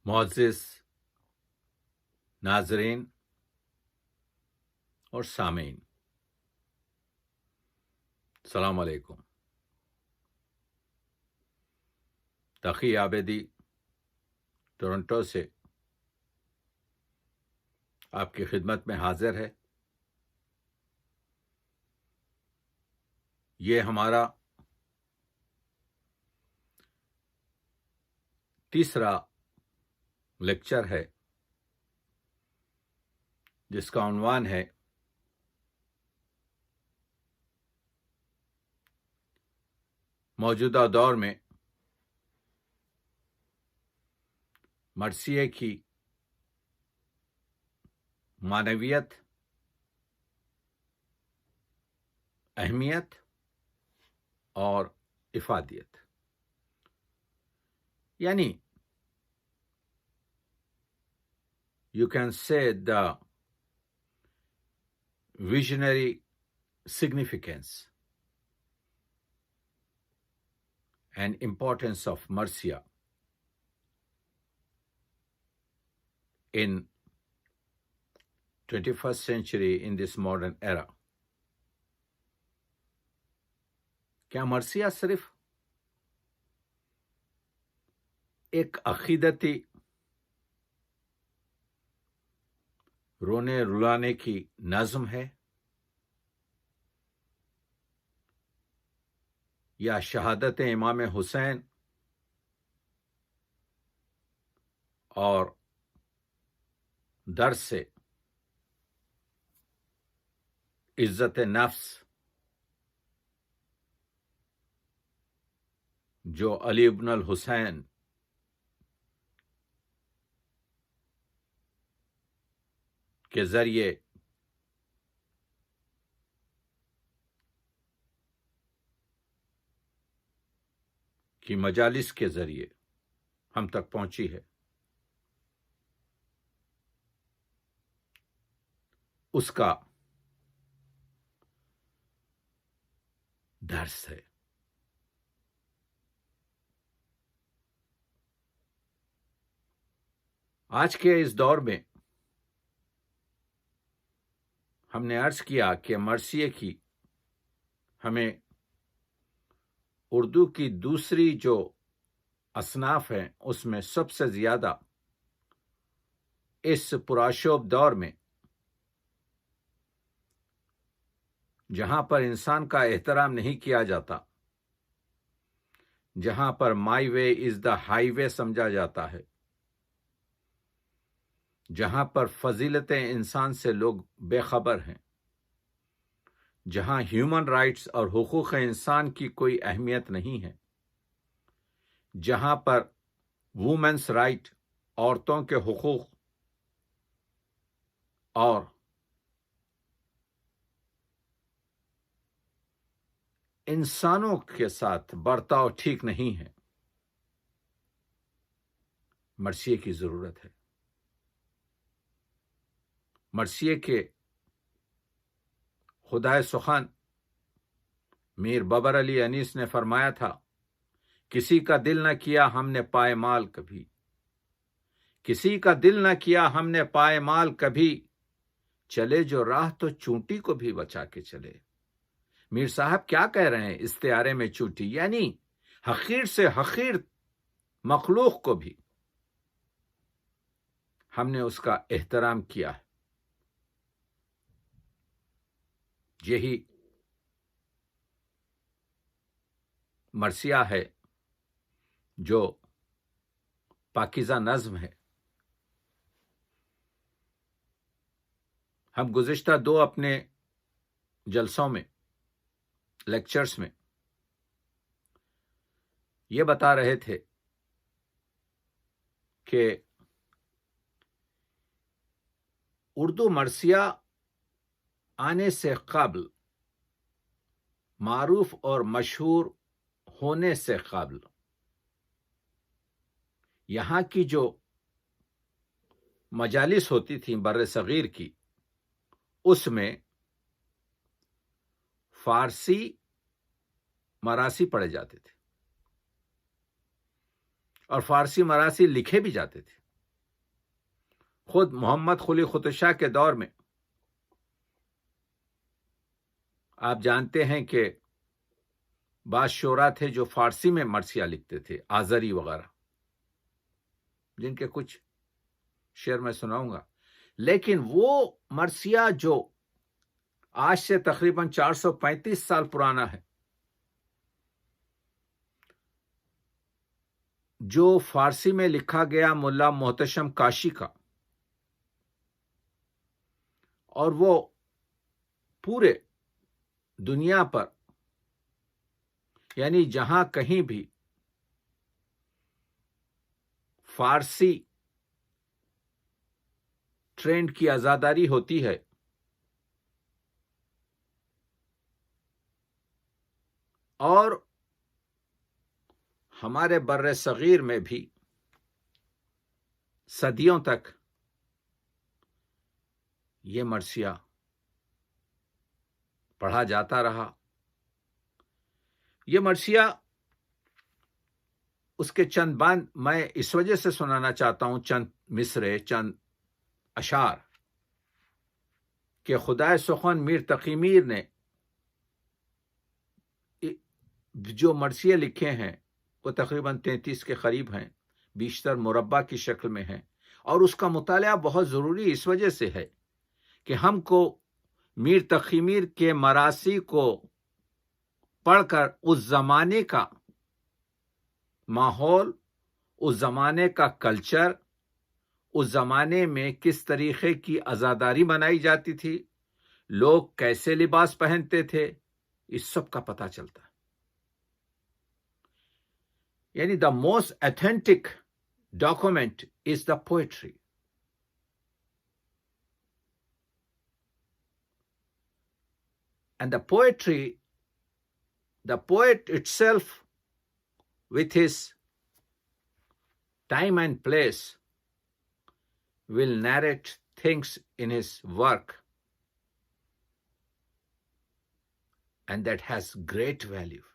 معزز ناظرین اور سامعین، السلام علیکم۔ تقی عابدی ٹورنٹو سے آپ کی خدمت میں حاضر ہے۔ یہ ہمارا تیسرا لیکچر ہے جس کا عنوان ہے موجودہ دور میں مرثیے کی معنویت، اہمیت اور افادیت، یعنی you can say the visionary significance and importance of Marcia in 21st century in this modern era۔ کیا مرثیہ صرف ایک عقیدتی رونے رلانے کی نظم ہے، یا شہادت امام حسین اور در سے عزت نفس جو علی ابن الحسین کے ذریعے کی مجالس کے ذریعے ہم تک پہنچی ہے، اس کا درس ہے۔ آج کے اس دور میں ہم نے عرض کیا کہ مرثیے کی ہمیں اردو کی دوسری جو اصناف ہیں اس میں سب سے زیادہ اس پرآشوب دور میں، جہاں پر انسان کا احترام نہیں کیا جاتا، جہاں پر مائی وے از دا ہائی وے سمجھا جاتا ہے، جہاں پر فضیلتیں انسان سے لوگ بے خبر ہیں، جہاں ہیومن رائٹس اور حقوق انسان کی کوئی اہمیت نہیں ہے، جہاں پر وومنس رائٹ، عورتوں کے حقوق اور انسانوں کے ساتھ برتاؤ ٹھیک نہیں ہے، مرثیے کی ضرورت ہے۔ مرثیے کے خدائے سخن میر ببر علی انیس نے فرمایا تھا، کسی کا دل نہ کیا ہم نے پائے مال کبھی، کسی کا دل نہ کیا ہم نے پائے مال کبھی، چلے جو راہ تو چونٹی کو بھی بچا کے چلے۔ میر صاحب کیا کہہ رہے ہیں استعارے میں چونٹی، یعنی حقیر سے حقیر مخلوق کو بھی ہم نے اس کا احترام کیا ہے۔ یہی مرثیہ ہے جو پاکیزہ نظم ہے۔ ہم گزشتہ دو اپنے جلسوں میں، لیکچرز میں یہ بتا رہے تھے کہ اردو مرثیہ آنے سے قبل، معروف اور مشہور ہونے سے قبل، یہاں کی جو مجالس ہوتی تھیں بر صغیر کی، اس میں فارسی مراثی پڑھے جاتے تھے اور فارسی مراثی لکھے بھی جاتے تھے۔ خود محمد قلی قطب شاہ کے دور میں آپ جانتے ہیں کہ بعض شعراء تھے جو فارسی میں مرثیہ لکھتے تھے، آذری وغیرہ، جن کے کچھ شعر میں سناؤں گا، لیکن وہ مرثیہ جو آج سے تقریباً 435 سال پرانا ہے، جو فارسی میں لکھا گیا ملا محتشم کاشی کا، اور وہ پورے دنیا پر، یعنی جہاں کہیں بھی فارسی ٹرینڈ کی عزاداری ہوتی ہے، اور ہمارے بر صغیر میں بھی صدیوں تک یہ مرثیہ پڑھا جاتا رہا. یہ مرثیہ، اس کے چند بند میں اس وجہ سے سنانا چاہتا ہوں، چند مصرے، چند اشعار، کہ خدائے سخن میر تقی میر نے جو مرثیے لکھے ہیں وہ تقریباً 33 کے قریب ہیں، بیشتر مربع کی شکل میں ہیں، اور اس کا مطالعہ بہت ضروری اس وجہ سے ہے کہ ہم کو میر تقی میر کے مراثی کو پڑھ کر اس زمانے کا ماحول، اس زمانے کا کلچر، اس زمانے میں کس طریقے کی عزاداری منائی جاتی تھی، لوگ کیسے لباس پہنتے تھے، اس سب کا پتہ چلتا ہے. یعنی the most authentic document is the poetry. And the poetry, the poet itself, with his time and place, will narrate things in his work, and that has great value.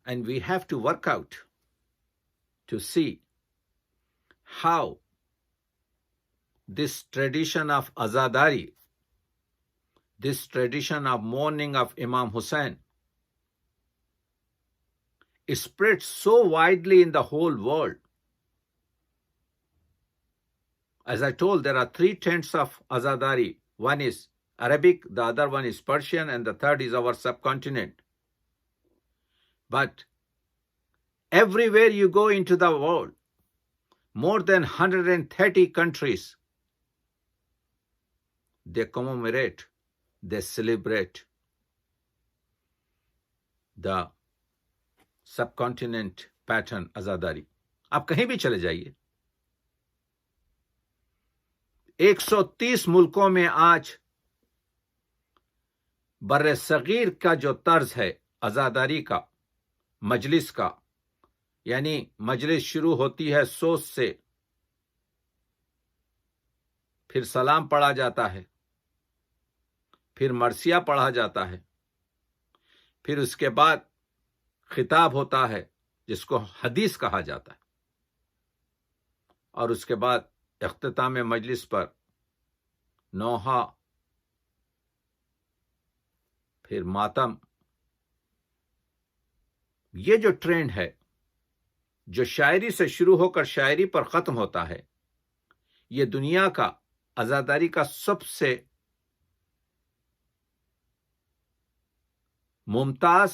And we have to work out to see how this tradition of azadari, this tradition of mourning of Imam Hussain, is spread so widely in the whole world. As I told, there are 3 trends of azadari. One is Arabic, the other one is Persian, and the third is our subcontinent. But everywhere you go into the world, more than 130 countries, they commemorate, they celebrate the subcontinent pattern azadari. آپ کہیں بھی چلے جائیے، 130 ملکوں میں آج بر صغیر کا جو طرز ہے عزاداری کا، مجلس کا، یعنی مجلس شروع ہوتی ہے سوز سے، پھر سلام پڑھا جاتا ہے، پھر مرثیہ پڑھا جاتا ہے، پھر اس کے بعد خطاب ہوتا ہے جس کو حدیث کہا جاتا ہے، اور اس کے بعد اختتام مجلس پر نوحہ، پھر ماتم. یہ جو ٹرینڈ ہے، جو شاعری سے شروع ہو کر شاعری پر ختم ہوتا ہے، یہ دنیا کا عزاداری کا سب سے ممتاز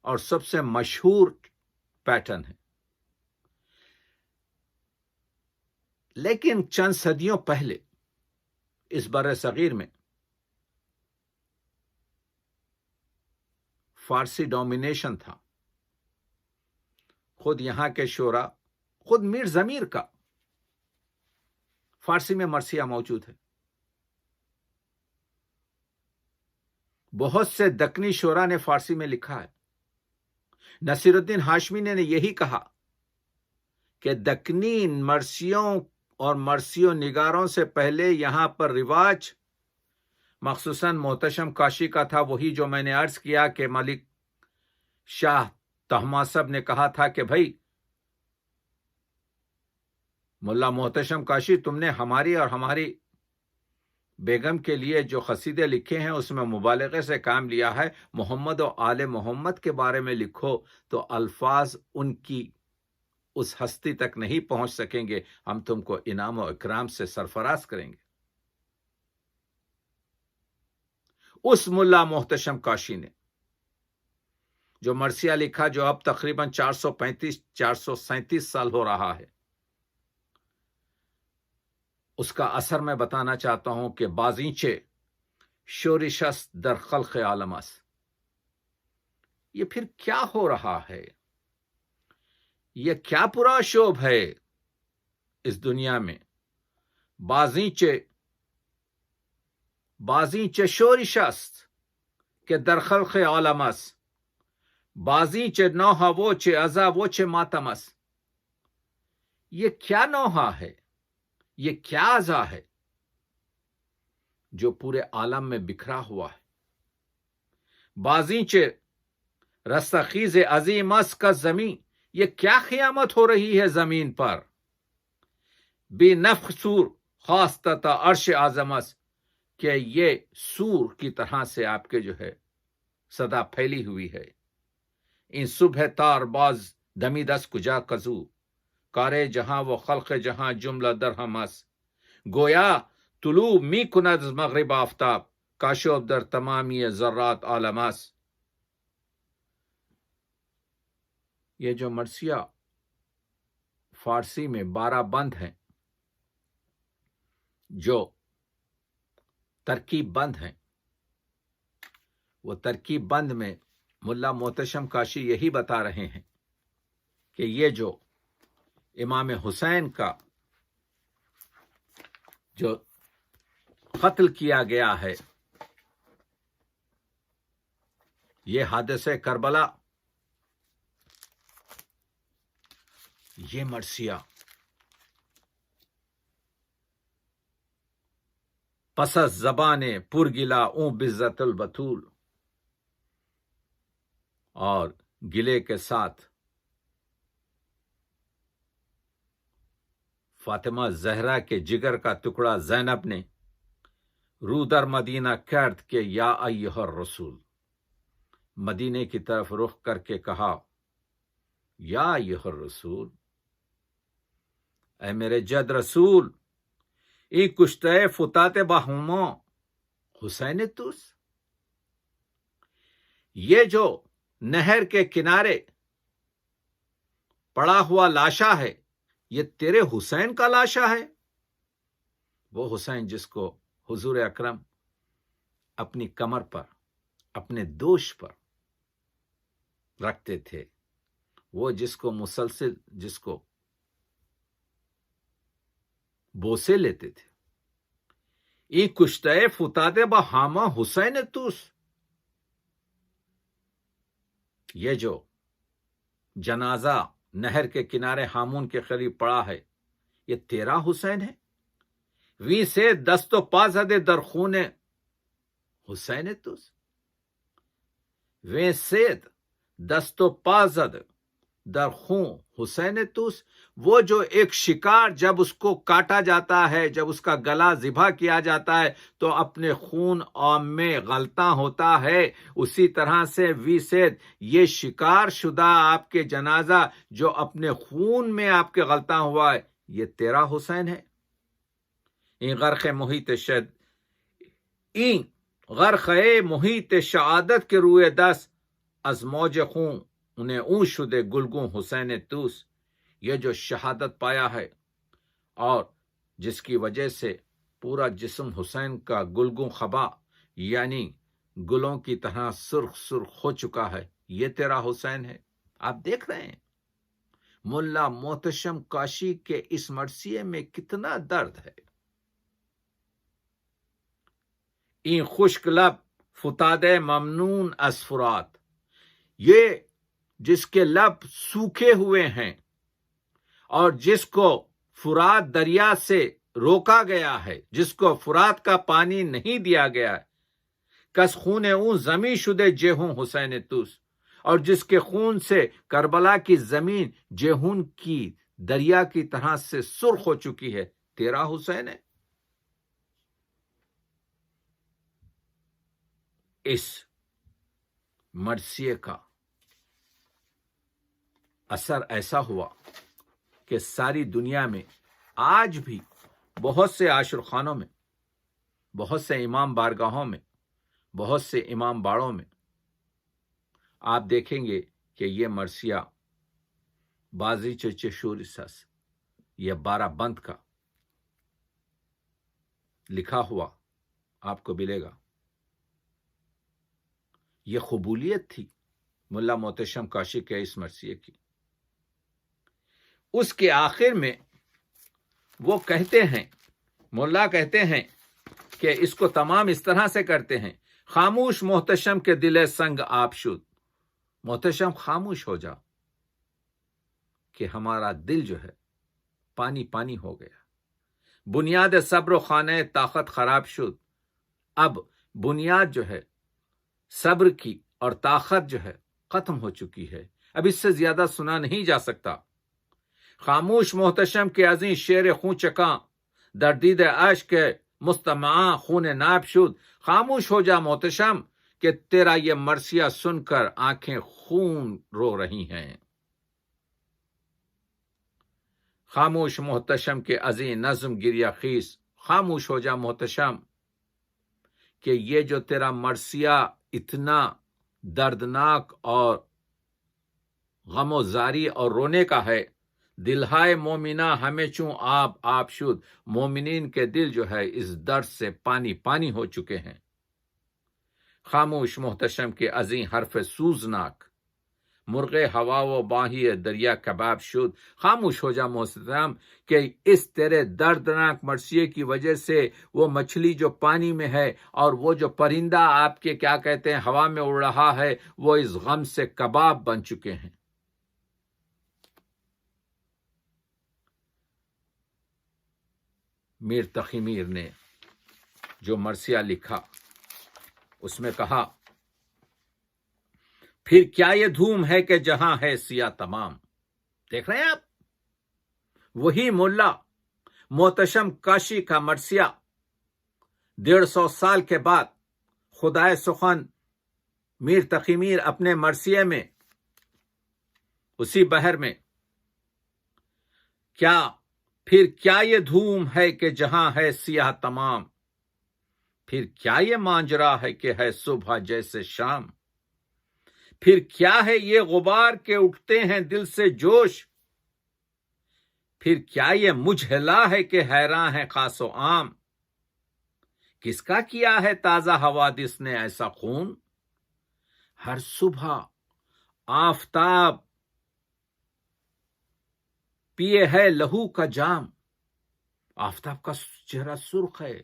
اور سب سے مشہور پیٹرن ہے. لیکن چند صدیوں پہلے اس بر صغیر میں فارسی ڈومینیشن تھا. خود یہاں کے شعراء، خود میر ضمیر کا فارسی میں مرثیہ موجود ہے. بہت سے دکنی شعراء نے فارسی میں لکھا ہے. نصیر الدین ہاشمی نے یہی کہا کہ دکنی مرثیوں اور مرثیوں نگاروں سے پہلے یہاں پر رواج مخصوصاً محتشم کاشی کا تھا، وہی جو میں نے عرض کیا کہ ملک شاہ طہماسب نے کہا تھا کہ بھائی ملا محتشم کاشی، تم نے ہماری اور ہماری بیگم کے لیے جو قصیدے لکھے ہیں اس میں مبالغے سے کام لیا ہے، محمد و آل محمد کے بارے میں لکھو تو الفاظ ان کی اس ہستی تک نہیں پہنچ سکیں گے، ہم تم کو انعام و اکرام سے سرفراز کریں گے۔ اس ملا محتشم کاشی نے جو مرثیہ لکھا، جو اب تقریباً 437 سال ہو رہا ہے، اس کا اثر میں بتانا چاہتا ہوں کہ بازینچے شورش است در خلق عالم است۔ یہ پھر کیا ہو رہا ہے؟ یہ کیا پورا شوب ہے اس دنیا میں؟ بازینچے شورش است کہ در خلق عالم است، بازینچے نوحہ ووچے عزا ووچے ماتم است۔ یہ کیا نوحہ ہے، یہ کیا عزا ہے جو پورے عالم میں بکھرا ہوا ہے؟ بازینچے رستخیز عظیم است کا زمین، یہ کیا قیامت ہو رہی ہے زمین پر؟ بے نفخ سور خاص تا عرش اعظم است، کہ یہ سور کی طرح سے آپ کے جو ہے صدا پھیلی ہوئی ہے۔ این صبح تار باز دمی دست کجا کزو، کارے جہاں و خلق جہاں جملہ درہم است۔ گویا طلوع می کند از مغرب آفتاب، کاشف در تمامی ذرات عالم است۔ یہ جو مرثیہ فارسی میں 12 بند ہیں، جو ترکیب بند ہیں، وہ ترکیب بند میں ملا محتشم کاشی یہی بتا رہے ہیں کہ یہ جو امام حسین کا جو قتل کیا گیا ہے، یہ حادثہ کربلا، یہ مرثیہ پس از زبان پرگلا اوں بزت البتول، اور گلے کے ساتھ فاطمہ زہرا کے جگر کا ٹکڑا زینب نے رو در مدینہ کرد کہ یا ایھا الرسول، مدینے کی طرف رخ کر کے کہا یا ایھا الرسول، اے میرے جد رسول، ای کشتے فتات باہما حسین توس، یہ جو نہر کے کنارے پڑا ہوا لاشا ہے، یہ تیرے حسین کا لاشا ہے؟ وہ حسین جس کو حضور اکرم اپنی کمر پر، اپنے دوش پر رکھتے تھے، وہ جس کو مسلسل جس کو بوسے لیتے تھے۔ ای کشتے فتادے با ہاما حسین توس، یہ جو جنازہ نہر کے کنارے ہامون کے قریب پڑا ہے، یہ تیرا حسین ہے؟ وی سے دست و پا زدے در خون حسین توس، وی سے دست و پا زد در خون حسین توس۔ وہ جو ایک شکار جب اس کو کاٹا جاتا ہے، جب اس کا گلا ذبح کیا جاتا ہے تو اپنے خون عام میں غلطاں ہوتا ہے، اسی طرح سے وی سید، یہ شکار شدہ آپ کے جنازہ جو اپنے خون میں آپ کے غلطاں ہوا ہے، یہ تیرا حسین ہے؟ این غرق محیط شد، این غرق محیط شہادت کے روئے دست، از موج خون انہیں اون شدے گلگوں حسین توس۔ یہ جو شہادت پایا ہے اور جس کی وجہ سے پورا جسم حسین کا گلگوں خبا یعنی گلوں کی طرح سرخ سرخ ہو چکا ہے، یہ تیرا حسین ہے؟ آپ دیکھ رہے ہیں ملا محتشم کاشی کے اس مرثیے میں کتنا درد ہے۔ این خشک لب فتادے ممنون از فرات، یہ جس کے لب سوکھے ہوئے ہیں اور جس کو فرات دریا سے روکا گیا ہے، جس کو فرات کا پانی نہیں دیا گیا ہے، کس خون اون زمیں شدے جے ہوں حسین توس، اور جس کے خون سے کربلا کی زمین جیہون کی دریا کی طرح سے سرخ ہو چکی ہے، تیرا حسین ہے۔ اس مرثیے کا اثر ایسا ہوا کہ ساری دنیا میں آج بھی بہت سے عاشر خانوں میں، بہت سے امام بارگاہوں میں، بہت سے امام باڑوں میں آپ دیکھیں گے کہ یہ مرثیہ بازی چشور سس یہ 12 بند کا لکھا ہوا آپ کو ملے گا۔ یہ قبولیت تھی ملا محتشم کاشی کے اس مرثیے کی۔ اس کے آخر میں وہ کہتے ہیں، ملا کہتے ہیں کہ اس کو تمام اس طرح سے کرتے ہیں: خاموش محتشم کے دل سنگ آپ شد، محتشم خاموش ہو جا کہ ہمارا دل جو ہے پانی پانی ہو گیا۔ بنیاد صبر و خانہ طاقت خراب شد، اب بنیاد جو ہے صبر کی اور طاقت جو ہے ختم ہو چکی ہے، اب اس سے زیادہ سنا نہیں جا سکتا۔ خاموش محتشم کے عظیم شیر خون چکاں، دردید اشک مستمعاں خون ناب شد، خاموش ہو جا محتشم کہ تیرا یہ مرثیہ سن کر آنکھیں خون رو رہی ہیں۔ خاموش محتشم کے عظیم نظم گریہ خیز، خاموش ہو جا محتشم کہ یہ جو تیرا مرثیہ اتنا دردناک اور غم و زاری اور رونے کا ہے، دلہائے مومنہ ہمیں چوں آپ شد، مومنین کے دل جو ہے اس درد سے پانی پانی ہو چکے ہیں۔ خاموش محتشم کے عظیم حرف سوزناک، مرغ ہوا و باہی دریا کباب شد، خاموش ہو جا محتشم کہ اس تیرے دردناک مرثیے کی وجہ سے وہ مچھلی جو پانی میں ہے اور وہ جو پرندہ آپ کے کیا کہتے ہیں ہوا میں اڑ رہا ہے، وہ اس غم سے کباب بن چکے ہیں۔ میر تقی میر نے جو مرثیہ لکھا اس میں کہا: پھر کیا یہ دھوم ہے کہ جہاں ہے سیاہ تمام۔ دیکھ رہے ہیں آپ، وہی ملا محتشم کاشی کا مرثیہ 150 سال کے بعد خدائے سخن میر تقی میر اپنے مرثیے میں اسی بحر میں پھر کیا یہ دھوم ہے کہ جہاں ہے سیاہ تمام، پھر کیا یہ ماجرا ہے کہ ہے صبح جیسے شام، پھر کیا ہے یہ غبار کے اٹھتے ہیں دل سے جوش، پھر کیا یہ مجھلا ہے کہ حیراں ہے خاص و عام، کس کا کیا ہے تازہ حوادث نے ایسا خون، ہر صبح آفتاب پیے ہے لہو کا جام، آفتاب کا چہرہ سرخ ہے،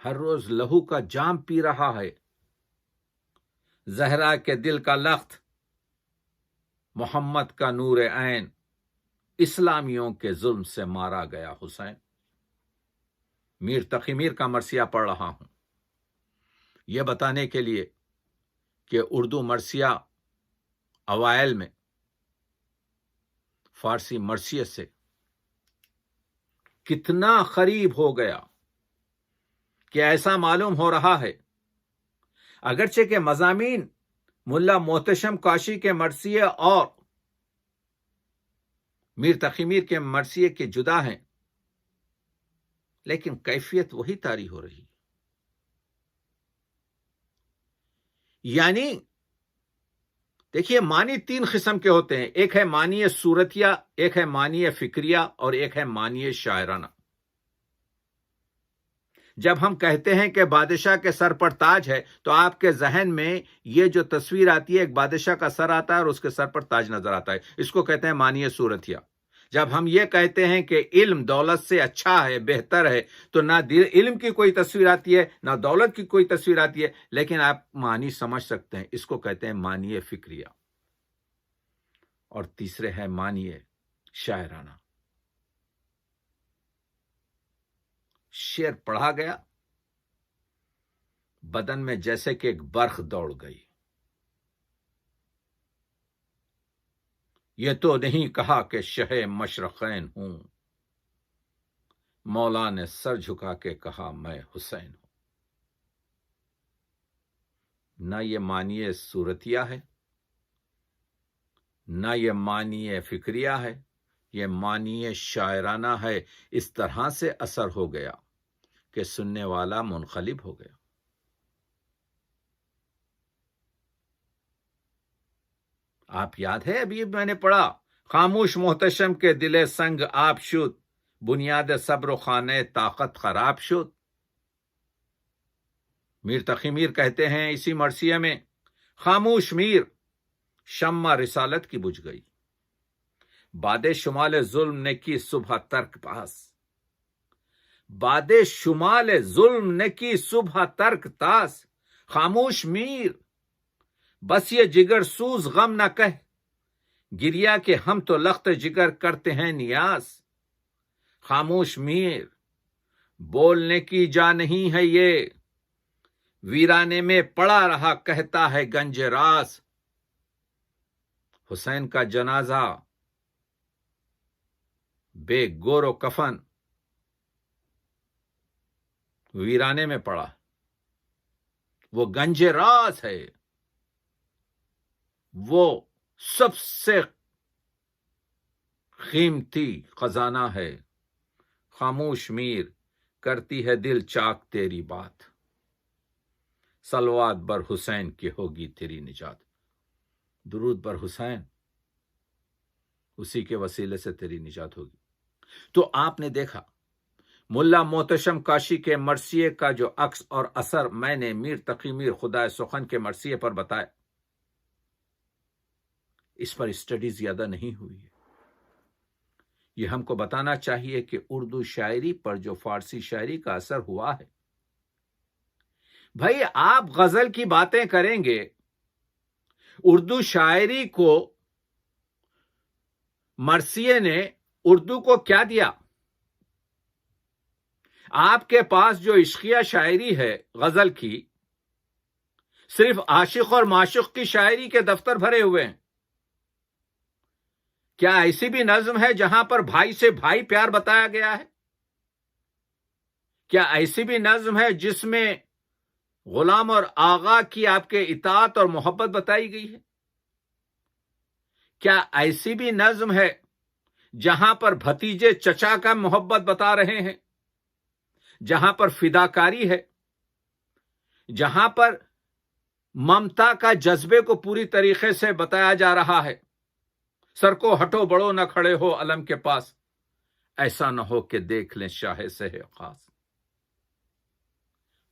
ہر روز لہو کا جام پی رہا ہے۔ زہرا کے دل کا لخت، محمد کا نور عین، اسلامیوں کے ظلم سے مارا گیا حسین۔ میر تقی میر کا مرثیہ پڑھ رہا ہوں یہ بتانے کے لیے کہ اردو مرثیہ اوائل میں فارسی مرثیے سے کتنا قریب ہو گیا کہ ایسا معلوم ہو رہا ہے اگرچہ کہ مضامین ملا محتشم کاشی کے مرثیے اور میر تقی میر کے مرثیے کے جدا ہیں، لیکن کیفیت وہی طاری ہو رہی ہے۔ یعنی دیکھیے، معنی 3 قسم کے ہوتے ہیں، ایک ہے معنی صورتیہ، ایک ہے معنی فکریہ اور ایک ہے معنی شاعرانہ۔ جب ہم کہتے ہیں کہ بادشاہ کے سر پر تاج ہے تو آپ کے ذہن میں یہ جو تصویر آتی ہے، ایک بادشاہ کا سر آتا ہے اور اس کے سر پر تاج نظر آتا ہے، اس کو کہتے ہیں معنی صورتیہ۔ جب ہم یہ کہتے ہیں کہ علم دولت سے اچھا ہے، بہتر ہے، تو نہ علم کی کوئی تصویر آتی ہے نہ دولت کی کوئی تصویر آتی ہے، لیکن آپ معنی سمجھ سکتے ہیں، اس کو کہتے ہیں معنی فکریہ۔ اور تیسرے ہے معنی شاعرانہ۔ شعر پڑھا گیا، بدن میں جیسے کہ ایک برق دوڑ گئی، یہ تو نہیں کہا کہ شہ مشرقین ہوں، مولا نے سر جھکا کے کہا میں حسین ہوں۔ نہ یہ معنی صورتیہ ہے، نہ یہ معنی فکریہ ہے، یہ معنی شاعرانہ ہے۔ اس طرح سے اثر ہو گیا کہ سننے والا منقلب ہو گیا۔ آپ یاد ہے ابھی میں نے پڑھا، خاموش محتشم کے دل سنگ آپ شد، بنیاد صبر و خانہ طاقت خراب شد۔ میر تقی میر کہتے ہیں اسی مرثیے میں، خاموش میر شمع رسالت کی بجھ گئی، باد شمال ظلم نے کی صبح ترک پاس، باد شمال ظلم نے کی صبح ترک تاس، خاموش میر بس یہ جگر سوز غم نہ کہہ، گریا کہ ہم تو لخت جگر کرتے ہیں نیاز، خاموش میر بولنے کی جا نہیں ہے یہ، ویرانے میں پڑا رہا کہتا ہے گنج راز۔ حسین کا جنازہ بے گور و کفن ویرانے میں پڑا، وہ گنج راز ہے، وہ سب سے قیمتی خزانہ ہے۔ خاموش میر کرتی ہے دل چاک تیری بات، صلوات بر حسین کی ہوگی تیری نجات۔ درود بر حسین، اسی کے وسیلے سے تیری نجات ہوگی۔ تو آپ نے دیکھا ملا محتشم کاشی کے مرثیے کا جو عکس اور اثر میں نے میر تقی میر خدائے سخن کے مرثیے پر بتایا، اس پر اسٹڈی زیادہ نہیں ہوئی ہے۔ یہ ہم کو بتانا چاہیے کہ اردو شاعری پر جو فارسی شاعری کا اثر ہوا ہے، بھائی آپ غزل کی باتیں کریں گے، اردو شاعری کو مرثیے نے اردو کو کیا دیا؟ آپ کے پاس جو عشقیہ شاعری ہے غزل کی، صرف عاشق اور معشوق کی شاعری کے دفتر بھرے ہوئے ہیں۔ کیا ایسی بھی نظم ہے جہاں پر بھائی سے بھائی پیار بتایا گیا ہے؟ کیا ایسی بھی نظم ہے جس میں غلام اور آغا کی آپ کے اطاعت اور محبت بتائی گئی ہے؟ کیا ایسی بھی نظم ہے جہاں پر بھتیجے چچا کا محبت بتا رہے ہیں، جہاں پر فداکاری ہے، جہاں پر ممتا کا جذبے کو پوری طریقے سے بتایا جا رہا ہے؟ سر کو ہٹو بڑو نہ کھڑے ہو علم کے پاس، ایسا نہ ہو کہ دیکھ لیں شاہ سے ہے خاص۔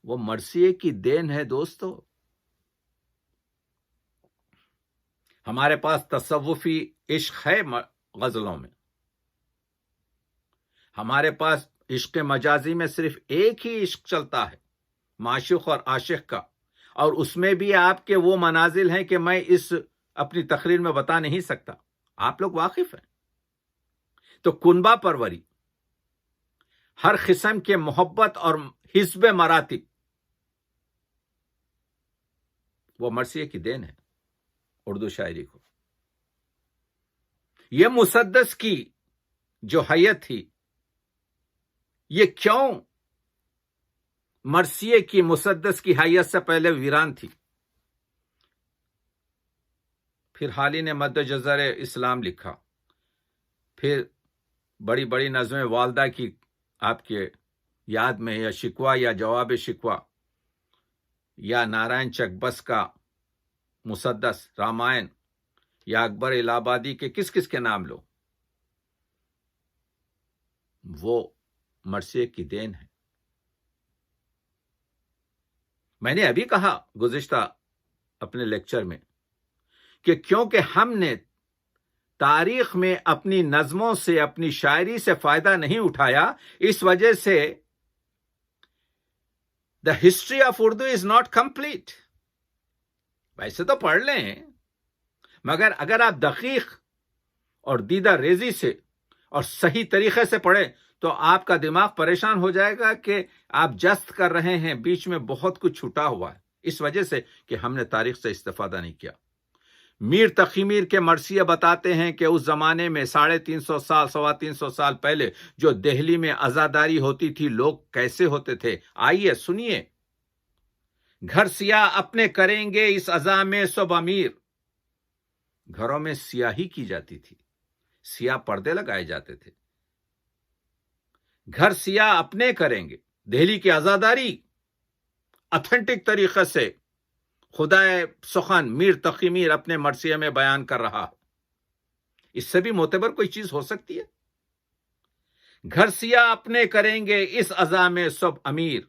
وہ مرثیے کی دین ہے دوستو۔ ہمارے پاس تصوفی عشق ہے غزلوں میں، ہمارے پاس عشق مجازی میں صرف ایک ہی عشق چلتا ہے، معشوق اور عاشق کا، اور اس میں بھی آپ کے وہ منازل ہیں کہ میں اس اپنی تقریر میں بتا نہیں سکتا، آپ لوگ واقف ہیں۔ تو کنبہ پروری، ہر قسم کے محبت اور حزب مراتب، وہ مرثیے کی دین ہے اردو شاعری کو۔ یہ مسدس کی جو حیت تھی، یہ کیوں مرثیے کی مسدس کی حیت سے پہلے ویران تھی؟ پھر حالی نے مد جزر اسلام لکھا، پھر بڑی بڑی نظمیں والدہ کی آپ کے یاد میں، یا شکوہ یا جواب شکوہ، یا نارائن چکبس کا مسدس رامائن، یا اکبر الہ آبادی کے کس کے نام لو، وہ مرثیے کی دین ہے۔ میں نے ابھی کہا گزشتہ اپنے لیکچر میں کہ کیونکہ ہم نے تاریخ میں اپنی نظموں سے، اپنی شاعری سے فائدہ نہیں اٹھایا، اس وجہ سے the history of Urdu is not complete. ویسے تو پڑھ لیں، مگر اگر آپ دقیق اور دیدہ ریزی سے اور صحیح طریقے سے پڑھیں تو آپ کا دماغ پریشان ہو جائے گا کہ آپ جست کر رہے ہیں، بیچ میں بہت کچھ چھوٹا ہوا ہے، اس وجہ سے کہ ہم نے تاریخ سے استفادہ نہیں کیا۔ میر تقی میر کے مرثیہ بتاتے ہیں کہ اس زمانے میں 350 سال 325 سال پہلے جو دہلی میں عزاداری ہوتی تھی لوگ کیسے ہوتے تھے، آئیے سنیے۔ گھر سیاہ اپنے کریں گے اس عزا میں سب امیر۔ گھروں میں سیاہی کی جاتی تھی، سیاہ پردے لگائے جاتے تھے۔ گھر سیاہ اپنے کریں گے، دہلی کی عزاداری اتھینٹک طریقے سے خدا سخن میر تقی میر اپنے مرثیے میں بیان کر رہا ہے۔ اس سے بھی معتبر کوئی چیز ہو سکتی ہے؟ گھر سیاہ اپنے کریں گے اس عزا میں سب امیر،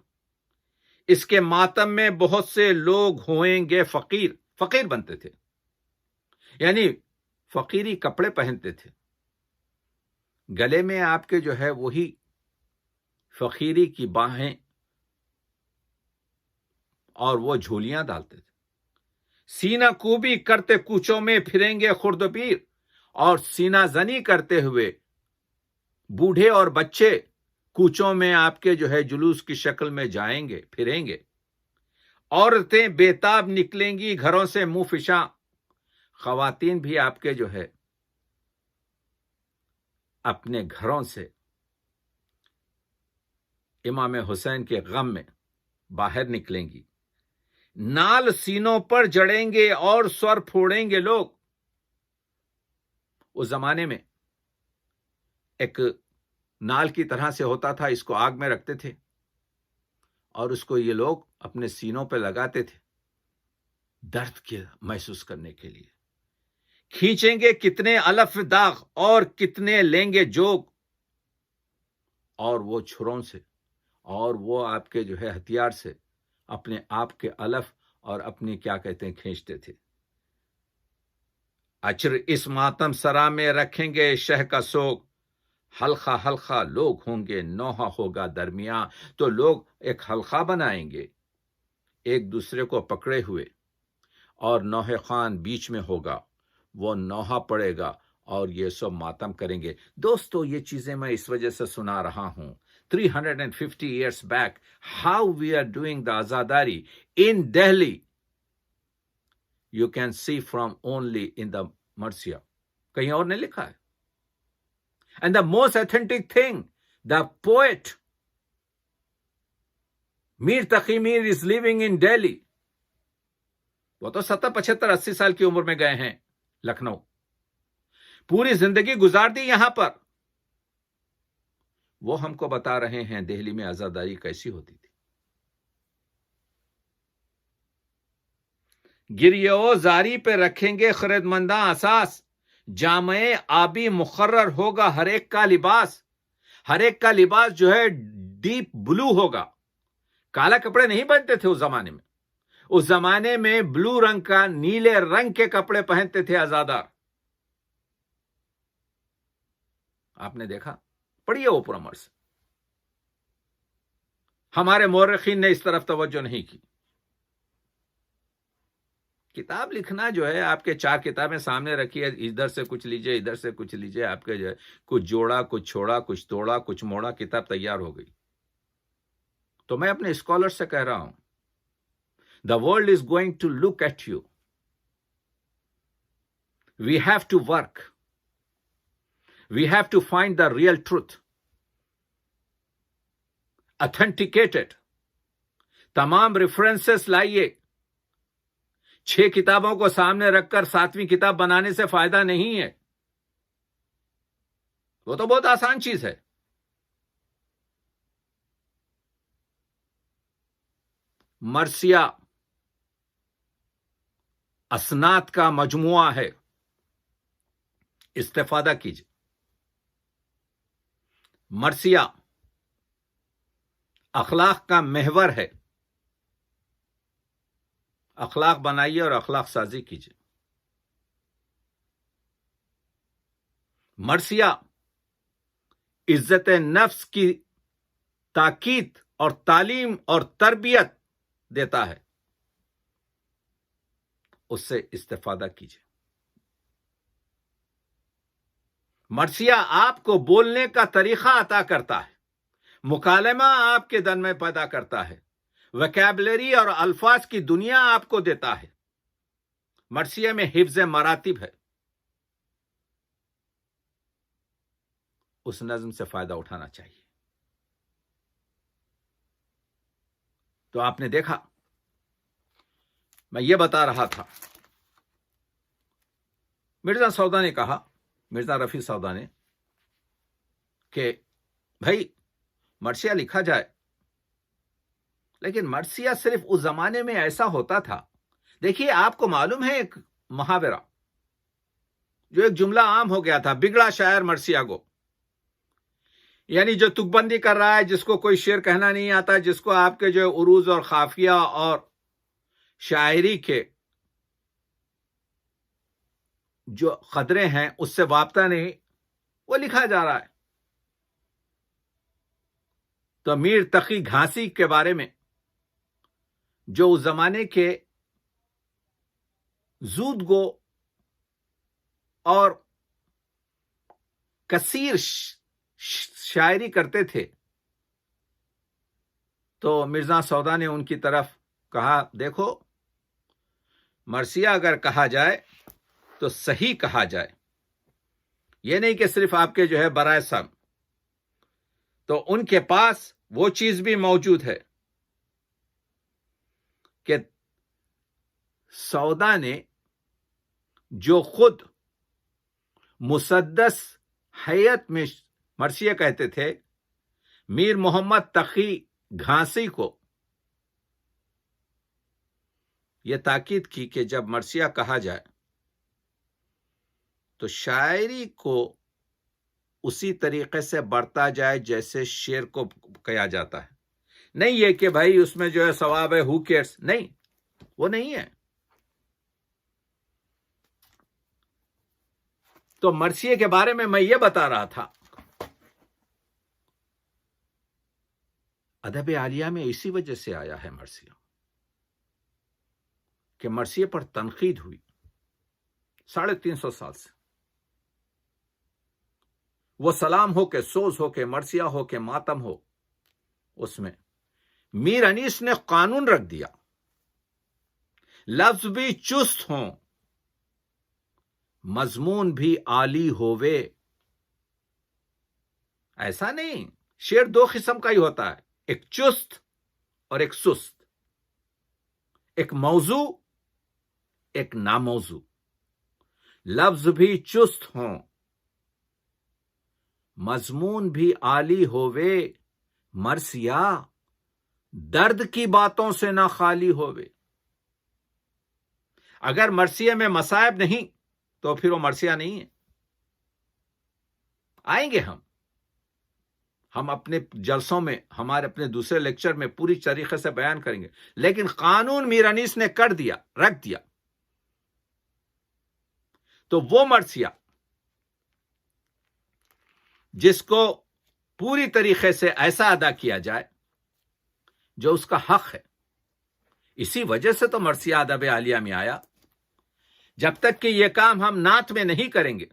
اس کے ماتم میں بہت سے لوگ ہوئیں گے فقیر۔ فقیر بنتے تھے، یعنی فقیری کپڑے پہنتے تھے، گلے میں آپ کے جو ہے وہی فقیری کی باہیں اور وہ جھولیاں ڈالتے تھے۔ سینہ کوبی کرتے کوچوں میں پھریں گے خرد پیر، اور سینہ زنی کرتے ہوئے بوڑھے اور بچے کوچوں میں آپ کے جو ہے جلوس کی شکل میں جائیں گے، پھریں گے۔ عورتیں بےتاب نکلیں گی گھروں سے منہ فشاں، خواتین بھی آپ کے جو ہے اپنے گھروں سے امام حسین کے غم میں باہر نکلیں گی۔ نال سینوں پر جڑیں گے اور سر پھوڑیں گے لوگ۔ اس زمانے میں ایک نال کی طرح سے ہوتا تھا، اس کو آگ میں رکھتے تھے اور اس کو یہ لوگ اپنے سینوں پہ لگاتے تھے درد کے محسوس کرنے کے لیے۔ کھینچیں گے کتنے الف داغ اور کتنے لیں گے جوگ، اور وہ چھروں سے اور وہ آپ کے جو ہے ہتھیار سے اپنے آپ کے الف اور اپنی کیا کہتے ہیں کھینچتے تھے۔ اچر اس ماتم سرا میں رکھیں گے شہ کا سوگ، حلقہ حلقہ لوگ ہوں گے نوحہ ہوگا درمیاں۔ تو لوگ ایک حلقہ بنائیں گے ایک دوسرے کو پکڑے ہوئے، اور نوحہ خان بیچ میں ہوگا، وہ نوحہ پڑے گا اور یہ سب ماتم کریں گے۔ دوستو یہ چیزیں میں اس وجہ سے سنا رہا ہوں 350 years back how we are doing the azadari in Delhi you can see from only in the مرثیہ، کہیں اور نہیں لکھا ہے۔ And the most authentic thing, the poet Mir Taqi Mir is living in Delhi. وہ تو 70 75 80 سال کی عمر میں گئے ہیں لکھنؤ، پوری زندگی گزار دی یہاں پر۔ وہ ہم کو بتا رہے ہیں دہلی میں عزاداری کیسی ہوتی تھی۔ گریو زاری پہ رکھیں گے خرد منداں اساس، جامع آبی مقرر ہوگا ہر ایک کا لباس۔ ہر ایک کا لباس جو ہے ڈیپ بلو ہوگا، کالا کپڑے نہیں پہنتے تھے اس زمانے میں۔ اس زمانے میں بلو رنگ کا، نیلے رنگ کے کپڑے پہنتے تھے عزادار۔ آپ نے دیکھا، پڑھیے وہ پورا مرث۔ ہمارے مورخین نے اس طرف توجہ نہیں کی۔ کتاب لکھنا جو ہے آپ کے 4 کتابیں سامنے رکھیے، ادھر سے کچھ لیجئے ادھر سے کچھ لیجئے، آپ کے جو ہے کچھ جوڑا کچھ چھوڑا کچھ توڑا کچھ موڑا، کتاب تیار ہو گئی۔ تو میں اپنے اسکالر سے کہہ رہا ہوں the world is going to look at you. We have to work. We have to find the real truth. Authenticate it. تمام ریفرنسز لائیے۔ 6 کتابوں کو سامنے رکھ کر 7ویں کتاب بنانے سے فائدہ نہیں ہے، وہ تو بہت آسان چیز ہے۔ مرثیہ اسناد کا مجموعہ ہے، استفادہ کیجیے۔ مرثیہ اخلاق کا محور ہے، اخلاق بنائیے اور اخلاق سازی کیجیے۔ مرثیہ عزت نفس کی تاکید اور تعلیم اور تربیت دیتا ہے، اس سے استفادہ کیجیے۔ مرثیہ آپ کو بولنے کا طریقہ عطا کرتا ہے، مکالمہ آپ کے دل میں پیدا کرتا ہے، ویکیبلری اور الفاظ کی دنیا آپ کو دیتا ہے۔ مرثیہ میں حفظ مراتب ہے، اس نظم سے فائدہ اٹھانا چاہیے۔ تو آپ نے دیکھا، میں یہ بتا رہا تھا، مرزا سودا نے کہا، مرزا رفیع سودا نے، کہ بھائی مرثیہ لکھا جائے، لیکن مرثیہ صرف اس زمانے میں ایسا ہوتا تھا۔ دیکھیے، آپ کو معلوم ہے ایک محاورہ جو ایک جملہ عام ہو گیا تھا، بگڑا شاعر مرثیہ گو، یعنی جو تک بندی کر رہا ہے، جس کو کوئی شعر کہنا نہیں آتا، جس کو آپ کے جو عروض اور قافیہ اور شاعری کے جو قدرے ہیں اس سے وابستہ نہیں، وہ لکھا جا رہا ہے۔ تو میر تقی گھانسی کے بارے میں، جو اس زمانے کے زود گو اور کثیر شاعری کرتے تھے، تو مرزا سودا نے ان کی طرف کہا، دیکھو مرثیہ اگر کہا جائے تو صحیح کہا جائے، یہ نہیں کہ صرف آپ کے جو ہے برائے سم۔ تو ان کے پاس وہ چیز بھی موجود ہے کہ سودا نے جو خود مسدس حیت میں مرثیہ کہتے تھے، میر محمد تقی گھانسی کو یہ تاکید کی کہ جب مرثیہ کہا جائے تو شاعری کو اسی طریقے سے برتا جائے جیسے شعر کو کہا جاتا ہے، نہیں یہ کہ بھائی اس میں جو ہے ثواب ہے، ہو کیئرس، نہیں، وہ نہیں ہے۔ تو مرثیے کے بارے میں یہ بتا رہا تھا، ادب عالیہ میں اسی وجہ سے آیا ہے مرثیہ، کہ مرثیے پر تنقید ہوئی 350 سال سے، وہ سلام ہو کہ سوز ہو کہ مرثیہ ہو کہ ماتم ہو، اس میں میر انیس نے قانون رکھ دیا، لفظ بھی چست ہوں، مضمون بھی عالی ہووے۔ ایسا نہیں، شعر دو قسم کا ہی ہوتا ہے، ایک چست اور ایک سست، ایک موضوع ایک ناموضوع۔ لفظ بھی چست ہوں، مضمون بھی عالی ہووے، مرثیہ درد کی باتوں سے نہ خالی ہووے۔ اگر مرثیے میں مصائب نہیں تو پھر وہ مرثیہ نہیں ہے۔ آئیں گے ہم اپنے جلسوں میں، ہمارے اپنے دوسرے لیکچر میں پوری طریقے سے بیان کریں گے، لیکن قانون میر انیس نے کر دیا، رکھ دیا۔ تو وہ مرثیہ جس کو پوری طریقے سے ایسا ادا کیا جائے جو اس کا حق ہے، اسی وجہ سے تو مرثیہ ادب عالیہ میں آیا۔ جب تک کہ یہ کام ہم نعت میں نہیں کریں گے،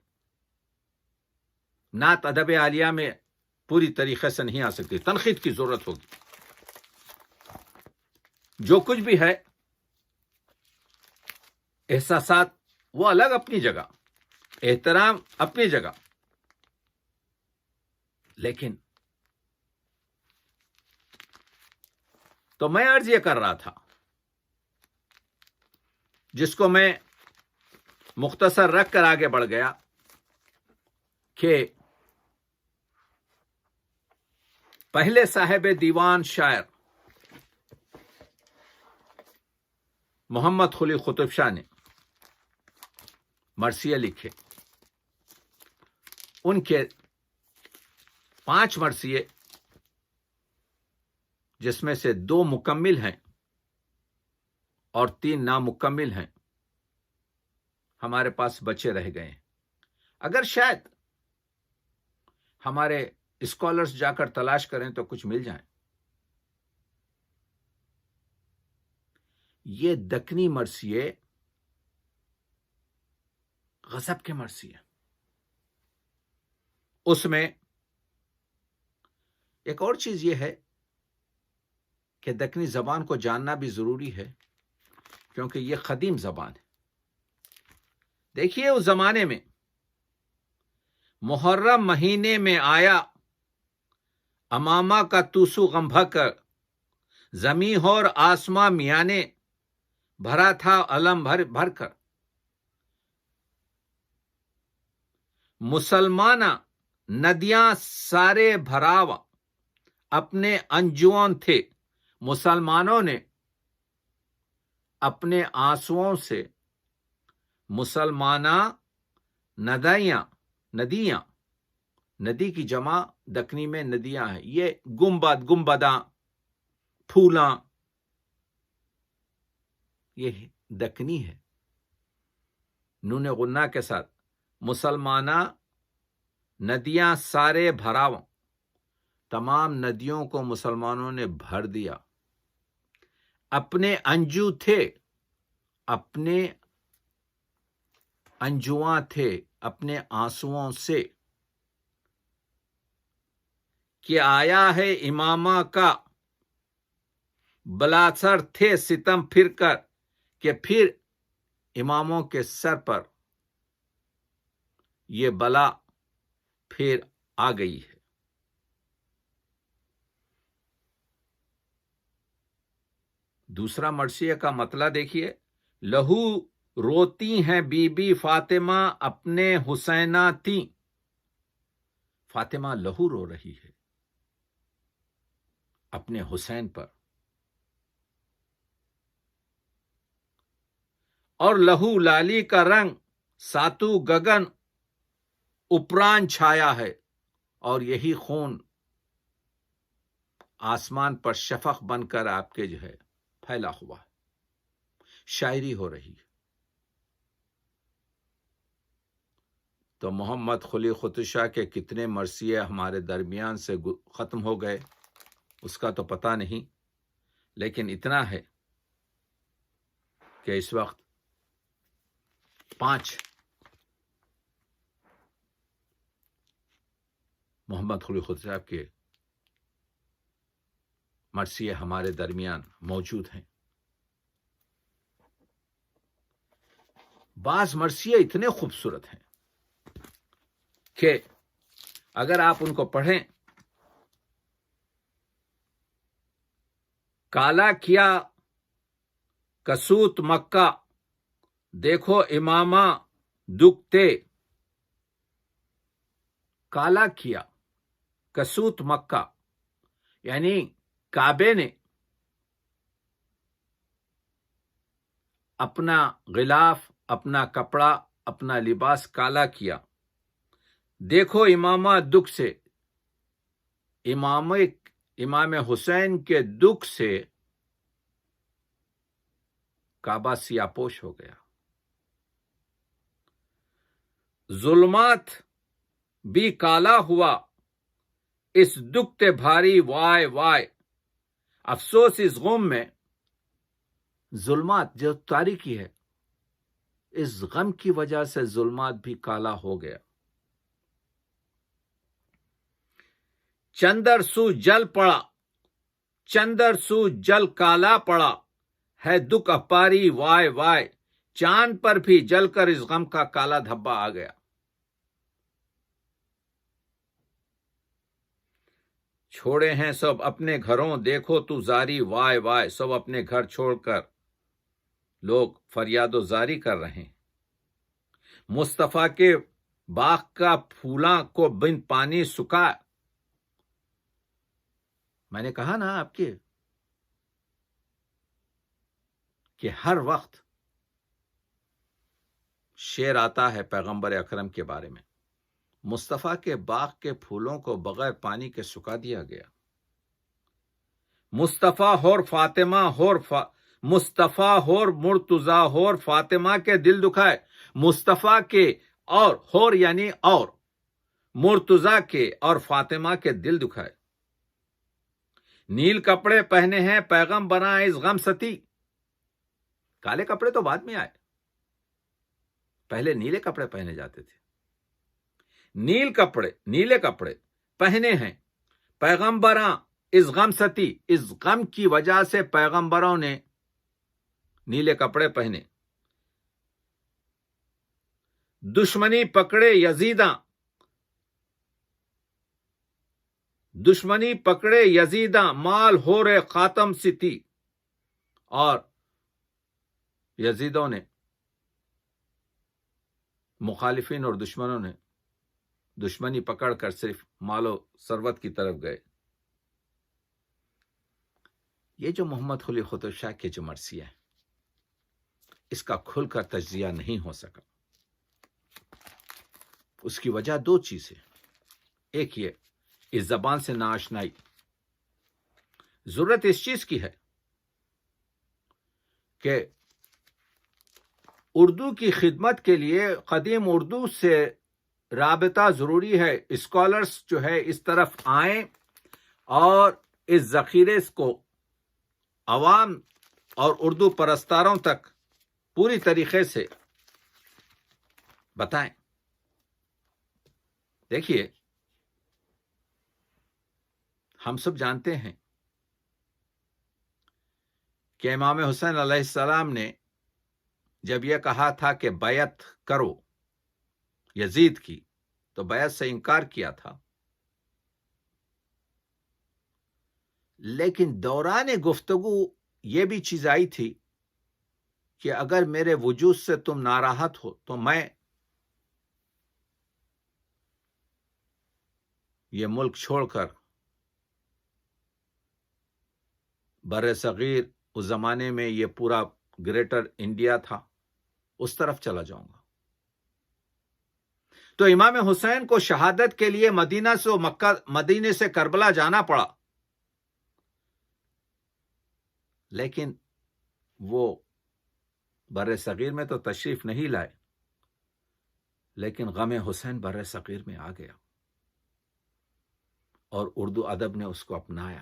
نعت ادب عالیہ میں پوری طریقے سے نہیں آ سکتی، تنقید کی ضرورت ہوگی۔ جو کچھ بھی ہے، احساسات وہ الگ اپنی جگہ، احترام اپنی جگہ، لیکن تو میں عرض یہ کر رہا تھا، جس کو میں مختصر رکھ کر آگے بڑھ گیا، کہ پہلے صاحب دیوان شاعر محمد قلی قطب شاہ نے مرثیے لکھے، ان کے 5 مرثیے، جس میں سے 2 مکمل ہیں اور 3 نامکمل ہیں، ہمارے پاس بچے رہ گئے ہیں۔ اگر شاید ہمارے اسکالرز جا کر تلاش کریں تو کچھ مل جائیں۔ یہ دکنی مرثیے غضب کے مرثیے، اس میں ایک اور چیز یہ ہے کہ دکنی زبان کو جاننا بھی ضروری ہے، کیونکہ یہ قدیم زبان ہے۔ دیکھیے اس زمانے میں محرم مہینے میں آیا امامہ کا توسو غم بھر، زمین اور آسماں میانے بھرا تھا علم بھر بھر کر. مسلمانہ ندیاں سارے بھراوا اپنے انجوان تھے. مسلمانوں نے اپنے آنسوؤں سے مسلمانہ ندیاں ندی کی جمع دکنی میں ندیاں ہیں، یہ گنبداں پھولاں، یہ دکنی ہے نون غنہ کے ساتھ. مسلمانہ ندیاں سارے بھراواں، تمام ندیوں کو مسلمانوں نے بھر دیا. اپنے انجو تھے، اپنے انجواں تھے، اپنے آنسوؤں سے. کہ آیا ہے امامہ کا بلاسر تھے ستم پھر کر، کہ پھر اماموں کے سر پر یہ بلا پھر آ گئی ہے. دوسرا مرثیہ کا مطلب دیکھیے. لہو روتی ہیں بی بی فاطمہ اپنے حسینہ تیں. فاطمہ لہو رو رہی ہے اپنے حسین پر، اور لہو لالی کا رنگ ساتو گگن اوپران چھایا ہے، اور یہی خون آسمان پر شفق بن کر آپ کے جو ہے پھیلا ہوا ہے. شاعری ہو رہی ہے. تو محمد قلی قطب شاہ کے کتنے مرثیے ہمارے درمیان سے ختم ہو گئے اس کا تو پتہ نہیں، لیکن اتنا ہے کہ اس وقت 5 محمد قلی قطب صاحب کے مرثیے ہمارے درمیان موجود ہیں. بعض مرثیے اتنے خوبصورت ہیں کہ اگر آپ ان کو پڑھیں. کالا کیا کسوت مکہ دیکھو امامہ دکھتے. کالا کیا کسوت مکہ، یعنی کعبے نے اپنا غلاف، اپنا کپڑا، اپنا لباس کالا کیا. دیکھو امامہ دکھ سے، امام حسین کے دکھ سے کعبہ سیاہ پوش ہو گیا. ظلمات بھی کالا ہوا اس دکھتے بھاری وائے وائے. افسوس اس غم میں، ظلمات جو تاریکی ہے، اس غم کی وجہ سے ظلمات بھی کالا ہو گیا. چندر سو جل پڑا، چندر سو جل کالا پڑا ہے دکھ اپاری وائے وائے. چاند پر بھی جل کر اس غم کا کالا دھبا آ گیا. چھوڑے ہیں سب اپنے گھروں دیکھو تو زاری وائے وائے. سب اپنے گھر چھوڑ کر لوگ فریاد و زاری کر رہے ہیں. مصطفیٰ کے باغ کا پھولاں کو بن پانی سکھا. میں نے کہا نا آپ کے کہ ہر وقت شعر آتا ہے پیغمبر اکرم کے بارے میں. مصطفیٰ کے باغ کے پھولوں کو بغیر پانی کے سکھا دیا گیا. مصطفیٰ اور فاطمہ مصطفیٰ اور مرتضیٰ اور فاطمہ کے دل دکھائے. مصطفیٰ کے اور یعنی اور مرتضیٰ کے اور فاطمہ کے دل دکھائے. نیل کپڑے پہنے ہیں پیغم بنا اس غم ستی. کالے کپڑے تو بعد میں آئے، پہلے نیلے کپڑے پہنے جاتے تھے. نیلے کپڑے پہنے ہیں پیغمبراں اس غم ستی. اس غم کی وجہ سے پیغمبروں نے نیلے کپڑے پہنے. دشمنی پکڑے یزیداں، دشمنی پکڑے یزیداں، مال ہو رے خاتم سی تھی. اور یزیدوں نے، مخالفین اور دشمنوں نے دشمنی پکڑ کر صرف مال و ثروت کی طرف گئے. یہ جو محمد قلی قطب شاہ کے جو مرثیہ ہے، اس کا کھل کر تجزیہ نہیں ہو سکا. اس کی وجہ دو چیزیں. ایک یہ، اس زبان سے ناآشنائی. ضرورت اس چیز کی ہے کہ اردو کی خدمت کے لیے قدیم اردو سے رابطہ ضروری ہے. اسکالرز جو ہے اس طرف آئیں اور اس ذخیرے کو عوام اور اردو پرستاروں تک پوری طریقے سے بتائیں. دیکھیے، ہم سب جانتے ہیں کہ امام حسین علیہ السلام نے جب یہ کہا تھا کہ بیعت کرو یزید کی، تو بیعت سے انکار کیا تھا. لیکن دوران گفتگو یہ بھی چیز آئی تھی کہ اگر میرے وجود سے تم ناراحت ہو تو میں یہ ملک چھوڑ کر بر صغیر، اس زمانے میں یہ پورا گریٹر انڈیا تھا، اس طرف چلا جاؤں گا. تو امام حسین کو شہادت کے لیے مدینے سے کربلا جانا پڑا. لیکن وہ بر صغیر میں تو تشریف نہیں لائے، لیکن غم حسین بر صغیر میں آ گیا اور اردو ادب نے اس کو اپنایا.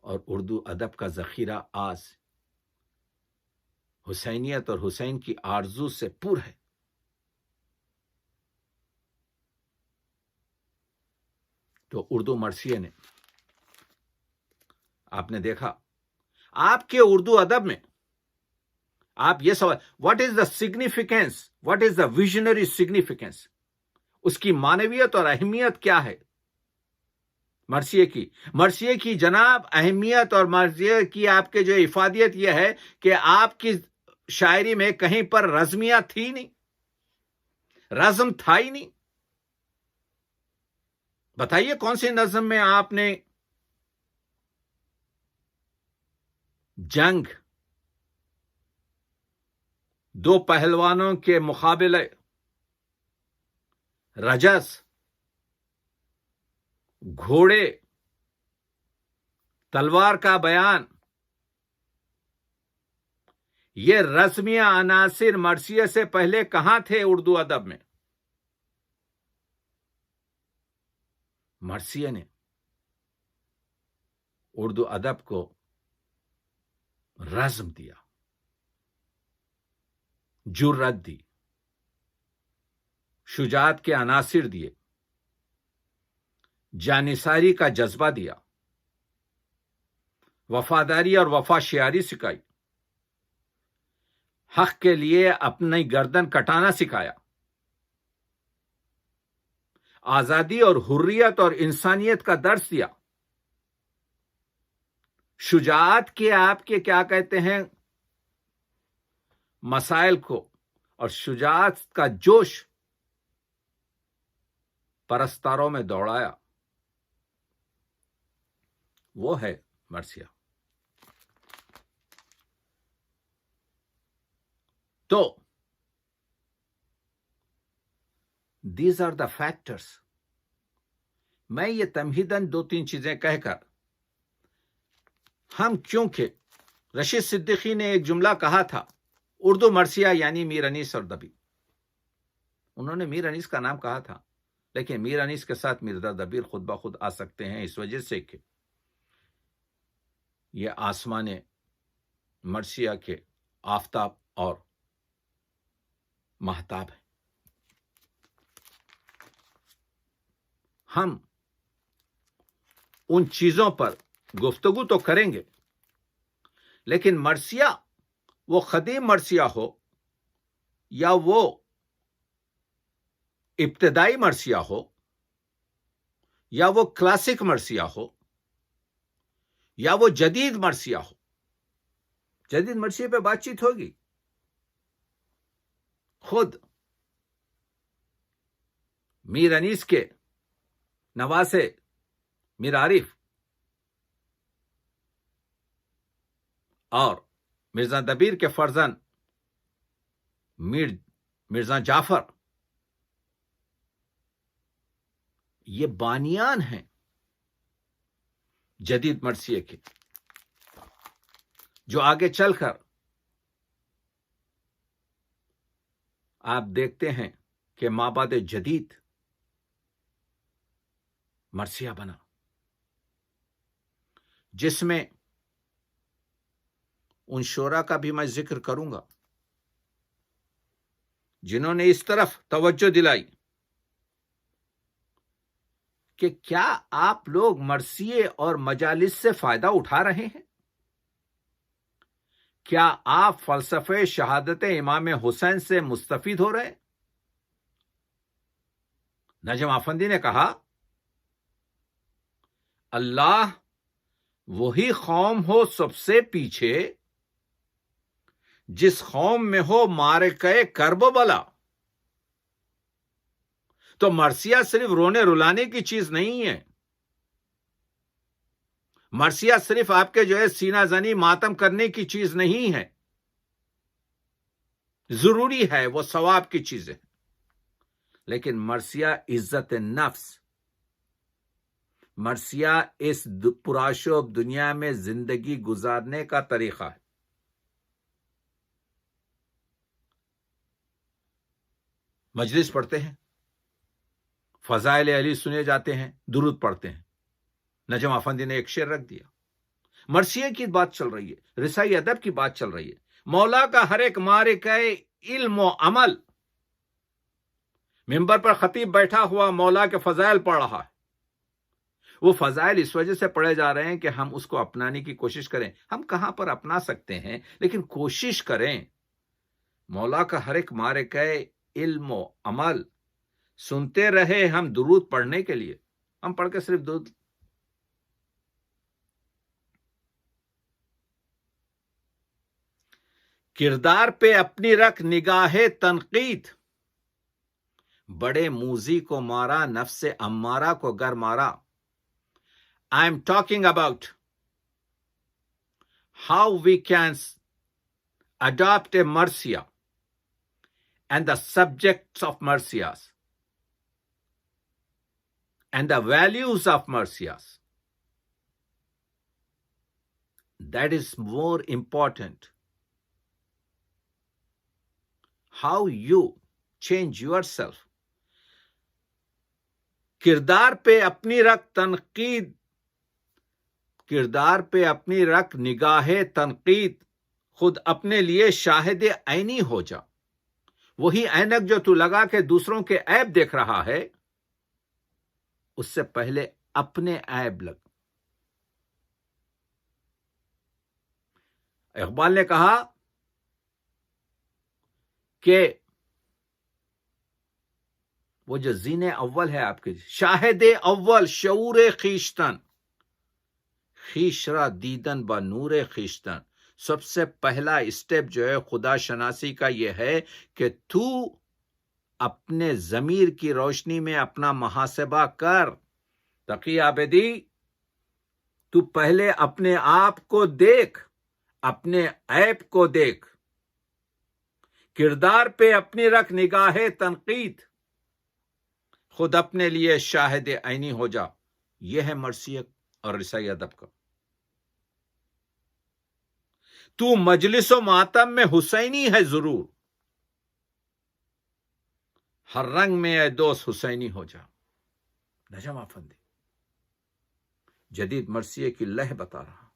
اور اردو ادب کا ذخیرہ آج حسینیت اور حسین کی آرزو سے پر ہے. تو اردو مرثیے نے، آپ نے دیکھا آپ کے اردو ادب میں، آپ یہ سوال، what is the significance, what is the visionary significance, اس کی معنویت اور اہمیت کیا ہے مرثیے کی جناب اہمیت اور مرثیے کی آپ کے جو افادیت یہ ہے کہ آپ کی شاعری میں کہیں پر رزمیہ تھی نہیں، رزم تھا ہی نہیں. بتائیے کون سی نظم میں آپ نے جنگ، دو پہلوانوں کے مقابلے، رجس، گھوڑے، تلوار کا بیان، یہ رسمیہ عناصر مرثیے سے پہلے کہاں تھے اردو ادب میں؟ مرثیے نے اردو ادب کو رزم دیا، جرأت دی، شجاعت کے عناصر دیے، جانثاری کا جذبہ دیا، وفاداری اور وفاشیاری سکھائی، حق کے لیے اپنی گردن کٹانا سکھایا، آزادی اور حریت اور انسانیت کا درس دیا، شجاعت کے آپ کے کیا کہتے ہیں مسائل کو، اور شجاعت کا جوش پرستاروں میں دوڑایا. وہ ہے مرثیہ. تو دیز آر دا فیکٹرز. میں یہ تمہیداً دو تین چیزیں کہہ کر، ہم کیونکہ رشید صدیقی نے ایک جملہ کہا تھا، اردو مرثیہ یعنی میر انیس اور دبیر. انہوں نے میر انیس کا نام کہا تھا، لیکن میر انیس کے ساتھ مرزا دبیر خود بخود آ سکتے ہیں، اس وجہ سے کہ یہ آسمان مرثیہ کے آفتاب اور مہتاب ہے. ہم ان چیزوں پر گفتگو تو کریں گے، لیکن مرثیہ وہ قدیم مرثیہ ہو یا وہ ابتدائی مرثیہ ہو یا وہ کلاسک مرثیہ ہو یا وہ جدید مرثیہ ہو. جدید مرثیے پہ بات چیت ہوگی. خود میر انیس کے نواسے میر عارف اور مرزا دبیر کے فرزند مرزا جعفر یہ بانیان ہیں جدید مرثیے کے، جو آگے چل کر آپ دیکھتے ہیں کہ مابعد جدید مرثیہ بنا، جس میں ان شعراء کا بھی میں ذکر کروں گا جنہوں نے اس طرف توجہ دلائی کہ کیا آپ لوگ مرثیے اور مجالس سے فائدہ اٹھا رہے ہیں؟ کیا آپ فلسفے شہادت امام حسین سے مستفید ہو رہے؟ نجم افندی نے کہا، اللہ وہی قوم ہو سب سے پیچھے جس قوم میں ہو معرکہ کرب و بلا. تو مرثیہ صرف رونے رلانے کی چیز نہیں ہے. مرثیہ صرف آپ کے جو ہے سینہ زنی ماتم کرنے کی چیز نہیں ہے. ضروری ہے، وہ ثواب کی چیز ہے، لیکن مرثیہ عزت نفس، مرثیہ اس پرآشوب دنیا میں زندگی گزارنے کا طریقہ ہے. مجلس پڑھتے ہیں، فضائل علی سنے جاتے ہیں، درود پڑھتے ہیں. نجم افندی نے ایک شعر رکھ دیا. مرثیے کی بات چل رہی ہے، رسائی ادب کی بات چل رہی ہے. مولا کا ہر ایک معرکہ علم و عمل. ممبر پر خطیب بیٹھا ہوا مولا کے فضائل پڑھ رہا ہے. وہ فضائل اس وجہ سے پڑھے جا رہے ہیں کہ ہم اس کو اپنانے کی کوشش کریں. ہم کہاں پر اپنا سکتے ہیں، لیکن کوشش کریں. مولا کا ہر ایک معرکہ علم و عمل سنتے رہے ہم درود پڑھنے کے لیے. ہم پڑھ کے صرف درود. کردار پہ اپنی رکھ نگاہ تنقید، بڑے موذی کو مارا نفس امارہ کو گر مارا. I am talking about how we can adopt a marcia and the subjects of marcias and the values of marcias. That is more important. How you change yourself. کردار پہ اپنی رکھ تنقید، کردار پہ اپنی رکھ نگاہ تنقید، خود اپنے لیے شاہد عینی ہو جا. وہی اینک جو تو لگا کے دوسروں کے عیب دیکھ رہا ہے، اس سے پہلے اپنے عیب لگ. اقبال نے کہا کہ وہ جو زین اول ہے آپ کے، شاہد اول شعور خیشتن، خیش را دیدن با نور خیشتن. سب سے پہلا اسٹیپ جو ہے خدا شناسی کا یہ ہے کہ تو اپنے ضمیر کی روشنی میں اپنا محاسبہ کر. تقی عابدی، تو پہلے اپنے آپ کو دیکھ، اپنے عیب کو دیکھ. کردار پہ اپنی رکھ نگاہ تنقید، خود اپنے لیے شاہد عینی ہو جا. یہ ہے مرثیت اور رسائی ادب کا. تو مجلس و ماتم میں حسینی ہے ضرور، ہر رنگ میں اے دوست حسینی ہو جا. نجم افندی جدید مرثیے کی لہ بتا رہا.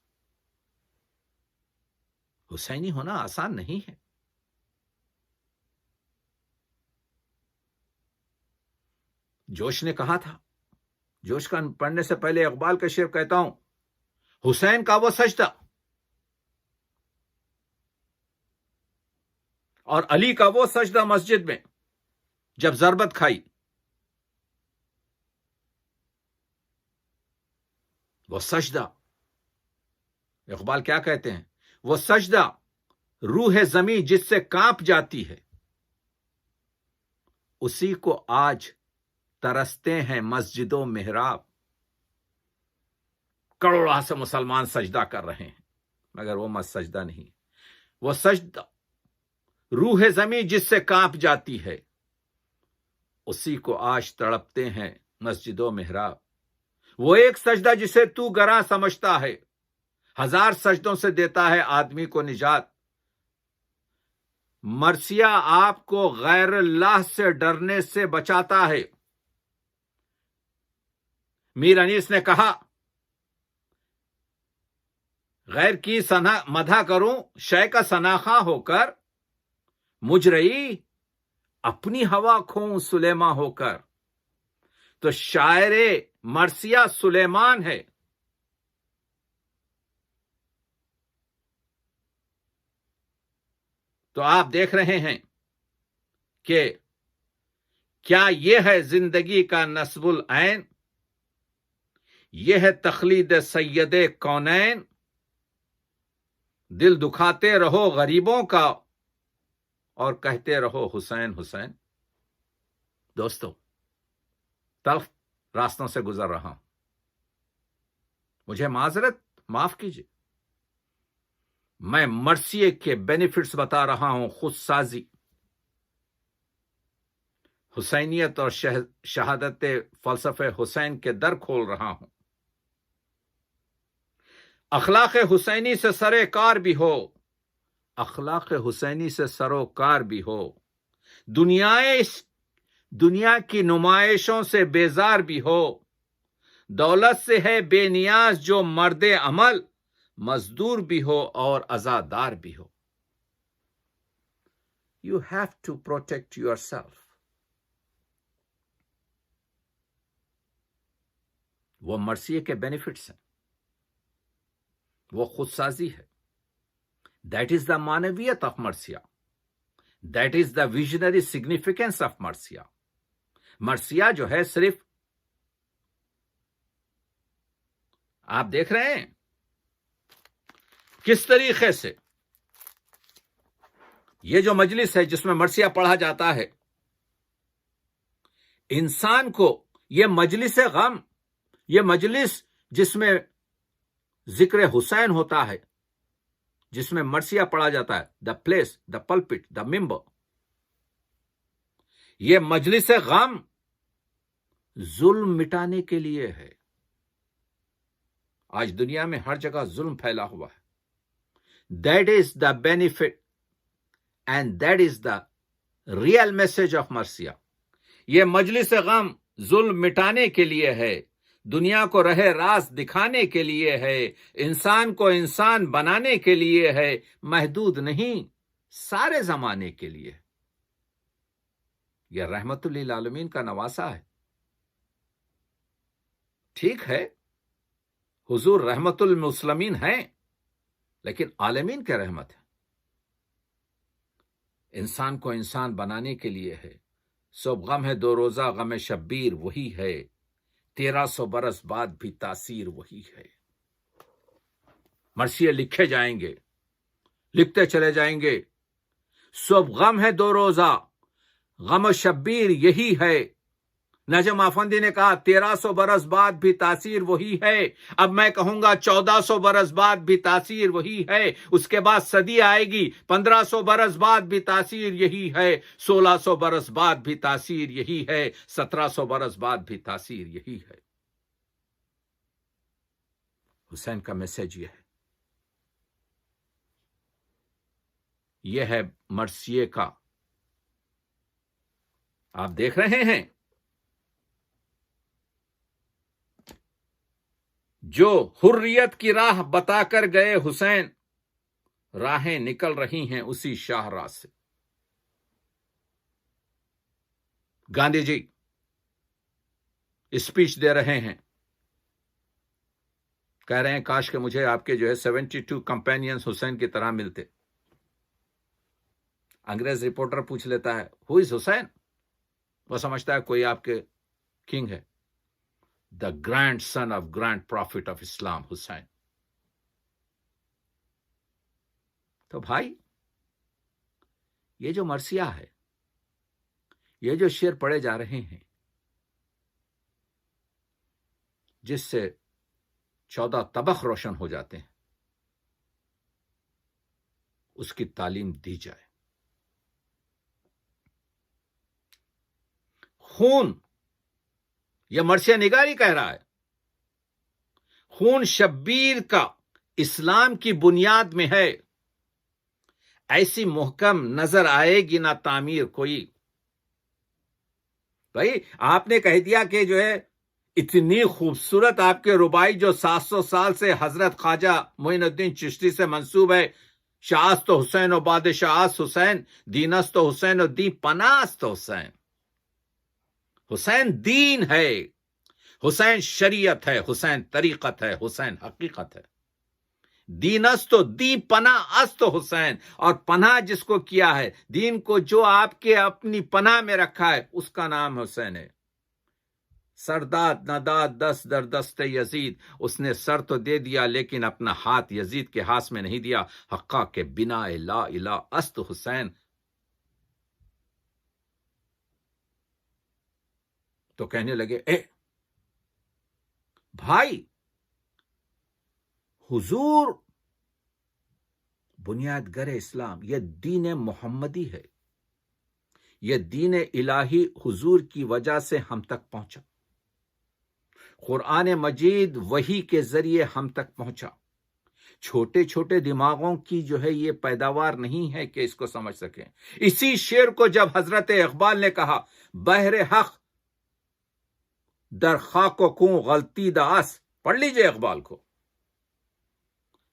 حسینی ہونا آسان نہیں ہے. جوش نے کہا تھا، جوش کا پڑھنے سے پہلے اقبال کا شعر کہتا ہوں، حسین کا وہ سجدہ اور علی کا وہ سجدہ مسجد میں جب ضربت کھائی، وہ سجدہ، اقبال کیا کہتے ہیں، وہ سجدہ روح زمیں جس سے کانپ جاتی ہے، اسی کو آج ترستے ہیں مسجد و محراب۔ کروڑوں سے مسلمان سجدہ کر رہے ہیں، مگر وہ سجدہ نہیں، وہ سجدہ روح زمیں جس سے کانپ جاتی ہے، اسی کو آج تڑپتے ہیں مسجد و محراب۔ وہ ایک سجدہ جسے تو گراں سمجھتا ہے، ہزار سجدوں سے دیتا ہے آدمی کو نجات۔ مرثیہ آپ کو غیر اللہ سے ڈرنے سے بچاتا ہے۔ میر انیس نے کہا، غیر کی مدح کروں شے کا سناخواں ہو کر، مجھ رہی اپنی ہوا کھوں سلیماں ہو کر۔ تو شاعر مرثیہ سلیمان ہے۔ تو آپ دیکھ رہے ہیں کہ کیا یہ ہے زندگی کا نصب العین، یہ ہے تخلید سید کونین۔ دل دکھاتے رہو غریبوں کا اور کہتے رہو حسین حسین۔ دوستو، تلخ راستوں سے گزر رہا ہوں، مجھے معاف کیجیے، میں مرثیے کے بینیفٹس بتا رہا ہوں، خود سازی، حسینیت اور شہادت فلسفہ حسین کے در کھول رہا ہوں۔ اخلاق حسینی سے سرے کار بھی ہو، اخلاق حسینی سے سروکار بھی ہو، دنیا کی نمائشوں سے بیزار بھی ہو، دولت سے ہے بے نیاز جو مرد عمل، مزدور بھی ہو اور عزادار بھی ہو۔ You have to protect yourself۔ وہ مرثیے کے بینیفٹس ہیں، وہ خود سازی ہے۔ That is the معنویت of مرثیہ۔ That is the visionary significance of مرثیہ۔ مرثیہ جو ہے صرف، آپ دیکھ رہے ہیں کس طریقے سے یہ جو مجلس ہے جس میں مرثیہ پڑھا جاتا ہے، انسان کو یہ مجلس غم، یہ مجلس جس میں ذکر حسین ہوتا ہے، جس میں مرثیہ پڑھا جاتا ہے، دا پلیس، دا پلپٹ، دا ممبر، یہ مجلس غم ظلم مٹانے کے لیے ہے۔ آج دنیا میں ہر جگہ ظلم پھیلا ہوا ہے۔ That is the benefit and that is the real message of مرثیہ۔ یہ مجلس غم ظلم مٹانے کے لیے ہے، دنیا کو راہ راست دکھانے کے لیے ہے، انسان کو انسان بنانے کے لیے ہے، محدود نہیں، سارے زمانے کے لیے۔ یہ رحمت للعالمین کا نواسہ ہے۔ ٹھیک ہے، حضور رحمت المسلمین ہیں، لیکن عالمین کے رحمت ہے، انسان کو انسان بنانے کے لیے ہے۔ صبح غم ہے دو روزہ غم شبیر وہی ہے، 1300 برس بعد بھی تاثیر وہی ہے۔ مرثیے لکھے جائیں گے، لکھتے چلے جائیں گے۔ صبح غم ہے دو روزہ غم شبیر یہی ہے۔ نجم افندی نے کہا 1300 برس بعد بھی تاثیر وہی ہے، اب میں کہوں گا 1400 برس بعد بھی تاثیر وہی ہے، اس کے بعد صدی آئے گی، 1500 برس بعد بھی تاثیر یہی ہے، 1600 برس بعد بھی تاثیر یہی ہے، 1700 برس بعد بھی تاثیر یہی ہے۔ حسین کا میسج یہ ہے مرثیے کا۔ آپ دیکھ رہے ہیں جو حریت کی راہ بتا کر گئے حسین، راہیں نکل رہی ہیں اسی شاہراہ سے۔ گاندھی جی اسپیچ دے رہے ہیں، کہہ رہے ہیں کاش کہ مجھے آپ کے 72 کمپینینز حسین کی طرح ملتے۔ انگریز رپورٹر پوچھ لیتا ہے ہو از حسین، وہ سمجھتا ہے کوئی آپ کے کنگ ہے. The grand son of grand prophet of Islam Hussain. تو بھائی یہ جو مرثیہ ہے، یہ جو شعر پڑھے جا رہے ہیں جس سے 14 طبق روشن ہو جاتے ہیں، اس کی تعلیم دی جائے. خون، یہ مرثیہ نگاری کہہ رہا ہے، خون شبیر کا اسلام کی بنیاد میں ہے. ایسی محکم نظر آئے گی نہ تعمیر کوئی. بھائی آپ نے کہہ دیا کہ جو ہے اتنی خوبصورت آپ کے ربائی جو 700 سال سے حضرت خواجہ معین الدین چشتی سے منسوب ہے، شاست حسین و بادشاہست حسین، دینست حسین و دین پناست حسین. حسین دین ہے، حسین شریعت ہے، حسین طریقت ہے، حسین حقیقت ہے. دینست و دی پناہ است حسین، اور پناہ جس کو کیا ہے، دین کو جو آپ کے اپنی پناہ میں رکھا ہے، اس کا نام حسین ہے. سرداد نداد دست در دست یزید، اس نے سر تو دے دیا لیکن اپنا ہاتھ یزید کے ہاتھ میں نہیں دیا. حقا کے بنا لا الہ است حسین. تو کہنے لگے اے بھائی، حضور بنیاد گر اسلام، یہ دین محمدی ہے، یہ دین الہی حضور کی وجہ سے ہم تک پہنچا. قرآن مجید وحی کے ذریعے ہم تک پہنچا. چھوٹے چھوٹے دماغوں کی جو ہے یہ پیداوار نہیں ہے کہ اس کو سمجھ سکیں. اسی شعر کو جب حضرت اقبال نے کہا بہر حق در خاک و کوں غلطی داس، پڑھ لیجئے اقبال کو.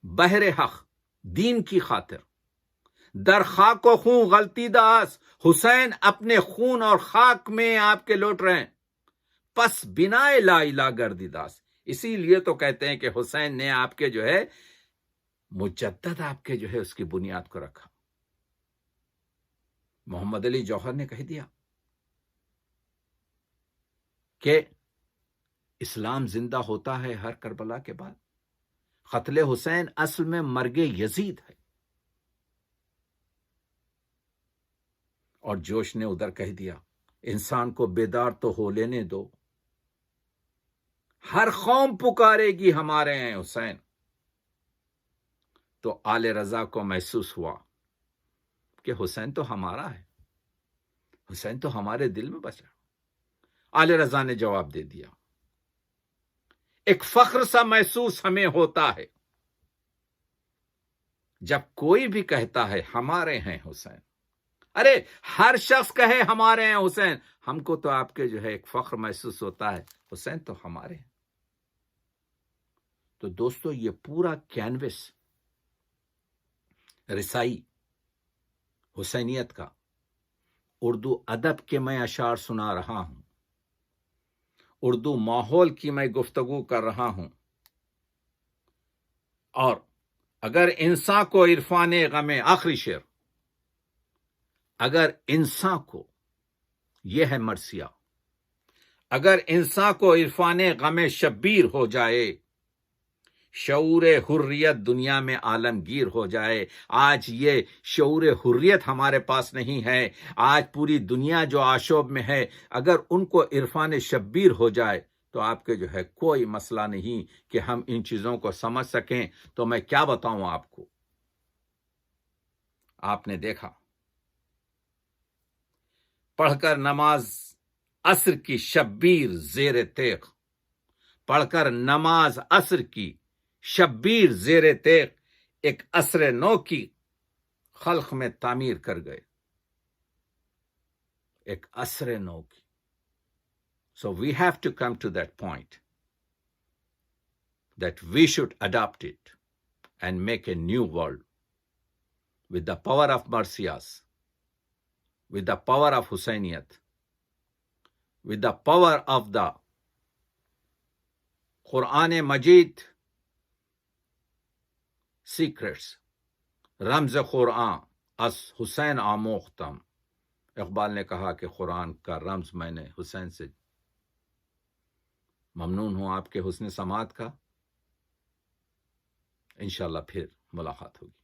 بہر حق، دین کی خاطر، در خاک و خون غلطی داس، حسین اپنے خون اور خاک میں آپ کے لوٹ رہے ہیں، پس بنا لا الہ گردی داس. اسی لیے تو کہتے ہیں کہ حسین نے آپ کے جو ہے مجدد آپ کے جو ہے اس کی بنیاد کو رکھا. محمد علی جوہر نے کہہ دیا کہ اسلام زندہ ہوتا ہے ہر کربلا کے بعد. قتل حسین اصل میں مرگ یزید ہے. اور جوش نے ادھر کہہ دیا انسان کو بیدار تو ہو لینے دو، ہر قوم پکارے گی ہمارے ہیں حسین. تو آل رضا کو محسوس ہوا کہ حسین تو ہمارا ہے، حسین تو ہمارے دل میں بچا. آل رضا نے جواب دے دیا ایک فخر سا محسوس ہمیں ہوتا ہے جب کوئی بھی کہتا ہے ہمارے ہیں حسین. ارے ہر شخص کہے ہمارے ہیں حسین، ہم کو تو آپ کے جو ہے ایک فخر محسوس ہوتا ہے، حسین تو ہمارے ہیں. تو دوستو یہ پورا کینوس رسائی حسینیت کا اردو ادب کے میں اشعار سنا رہا ہوں، اردو ماحول کی میں گفتگو کر رہا ہوں. اور اگر انسان کو عرفان غم، آخری شعر، اگر انسان کو، یہ ہے مرثیہ، اگر انسان کو عرفان غم شبیر ہو جائے، شعور حریت دنیا میں عالمگیر ہو جائے. آج یہ شعور حریت ہمارے پاس نہیں ہے. آج پوری دنیا جو آشوب میں ہے، اگر ان کو عرفان شبیر ہو جائے تو آپ کے جو ہے کوئی مسئلہ نہیں کہ ہم ان چیزوں کو سمجھ سکیں. تو میں کیا بتاؤں آپ کو، آپ نے دیکھا پڑھ کر نماز عصر کی شبیر زیر تیغ، پڑھ کر نماز عصر کی شبیر زیر تیغ، ایک عصر نو کی خلق میں تعمیر کر گئے، ایک عصر نو کی. So we have to come to that point that we should adopt it and make a new world with the power of Marsiyas, with the power of Hussainiyat, with the power of the Quran Majid secrets, Ramz Quran, از حسین آموختم. اقبال نے کہا کہ قرآن کا رمز میں نے حسین سے ممنون ہوں آپ کے حسن سماعت کا. انشاءاللہ پھر ملاقات ہوگی.